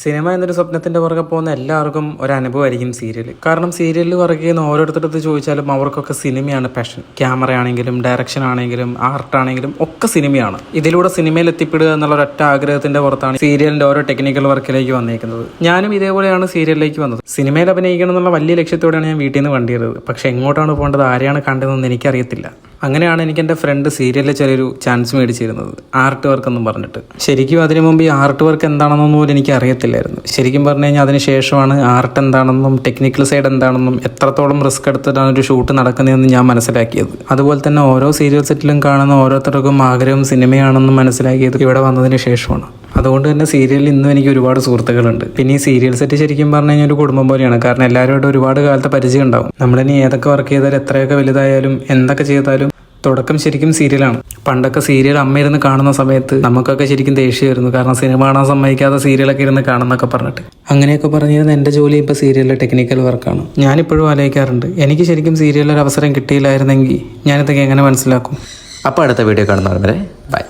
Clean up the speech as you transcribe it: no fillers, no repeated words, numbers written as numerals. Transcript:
Cinema എന്നൊരു സ്വപ്നത്തിൻ്റെ പുറകെ പോകുന്ന എല്ലാവർക്കും ഒരു അനുഭവമായിരിക്കും സീരിയൽ. കാരണം സീരിയലിൽ വർക്ക് ചെയ്യുന്ന ഓരോരുത്തരടുത്ത് ചോദിച്ചാലും അവർക്കൊക്കെ സിനിമയാണ് പാഷൻ. ക്യാമറ ആണെങ്കിലും ഡയറക്ഷൻ ആണെങ്കിലും ആർട്ട് ആണെങ്കിലും ഒക്കെ സിനിമയാണ്. ഇതിലൂടെ സിനിമയിൽ എത്തിപ്പെടുക എന്നുള്ള ഒരൊറ്റ ആഗ്രഹത്തിൻ്റെ പുറത്താണ് സീരിയലിൻ്റെ ഓരോ ടെക്നിക്കൽ വർക്കിലേക്ക് വന്നേക്കുന്നത്. ഞാനും ഇതേപോലെയാണ് സീരിയലിലേക്ക് വന്നത്. സിനിമയിൽ അഭിനയിക്കണം എന്നുള്ള വലിയ ലക്ഷ്യത്തോടെയാണ് ഞാൻ വീട്ടിൽ നിന്ന് വണ്ടി കയറിയത്. പക്ഷേ എങ്ങോട്ടാണ് പോകേണ്ടത്, ആരെയാണ് കണ്ടതെന്ന് എനിക്കറിയത്തില്ല. അങ്ങനെയാണ് എനിക്ക് എൻ്റെ ഫ്രണ്ട് സീരിയലിൽ ചെറിയൊരു ചാൻസ് മേടിച്ചിരുന്നത്, ആർട്ട് വർക്ക് എന്നും പറഞ്ഞിട്ട്. ശരിക്കും അതിനു മുമ്പ് ഈ ആർട്ട് വർക്ക് എന്താണെന്നൊന്നും പോലും എനിക്ക് അറിയത്തില്ലായിരുന്നു. ശരിക്കും പറഞ്ഞു കഴിഞ്ഞാൽ അതിന് ശേഷമാണ് ആർട്ട് എന്താണെന്നും ടെക്നിക്കൽ സൈഡ് എന്താണെന്നും എത്രത്തോളം റിസ്ക് എടുത്തിട്ടാണ് ഒരു ഷൂട്ട് നടക്കുന്നതെന്ന് ഞാൻ മനസ്സിലാക്കിയത്. അതുപോലെ തന്നെ ഓരോ സീരിയൽ സെറ്റിലും കാണുന്ന ഓരോരുത്തർക്കും ആഗ്രഹം സിനിമയാണെന്നും മനസ്സിലാക്കിയത് ഇവിടെ വന്നതിന് ശേഷമാണ്. അതുകൊണ്ട് തന്നെ സീരിയലിൽ ഇന്നും എനിക്ക് ഒരുപാട് സുഹൃത്തുക്കളുണ്ട്. പിന്നെ ഈ സീരിയൽ സെറ്റ് ശരിക്കും പറഞ്ഞു കഴിഞ്ഞാൽ ഒരു കുടുംബം പോലെയാണ്. കാരണം എല്ലാവരോടും ഒരുപാട് കാലത്തെ പരിചയം ഉണ്ടാവും. നമ്മളിനി ഏതൊക്കെ വർക്ക് ചെയ്താലും എത്രയൊക്കെ വലുതായാലും എന്തൊക്കെ ചെയ്താലും തുടക്കം ശരിക്കും സീരിയലാണ്. പണ്ടൊക്കെ സീരിയൽ അമ്മ ഇരുന്ന് കാണുന്ന സമയത്ത് നമുക്കൊക്കെ ശരിക്കും ദേഷ്യമായിരുന്നു. കാരണം സിനിമ കാണാൻ സമ്മതിക്കാതെ സീരിയലൊക്കെ ഇരുന്ന് കാണുന്നൊക്കെ പറഞ്ഞിട്ട്. അങ്ങനെയൊക്കെ പറഞ്ഞിരുന്ന എൻ്റെ ജോലി ഇപ്പോൾ സീരിയലിലെ ടെക്നിക്കൽ വർക്കാണ്. ഞാനിപ്പോഴും ആലോചിക്കാറുണ്ട്, എനിക്ക് ശരിക്കും സീരിയലിൽ ഒരു അവസരം കിട്ടിയില്ലായിരുന്നെങ്കിൽ ഞാനിതൊക്കെ എങ്ങനെ മനസ്സിലാക്കും. അപ്പോൾ അടുത്ത വീഡിയോ കാണുന്നവരെ ബൈ.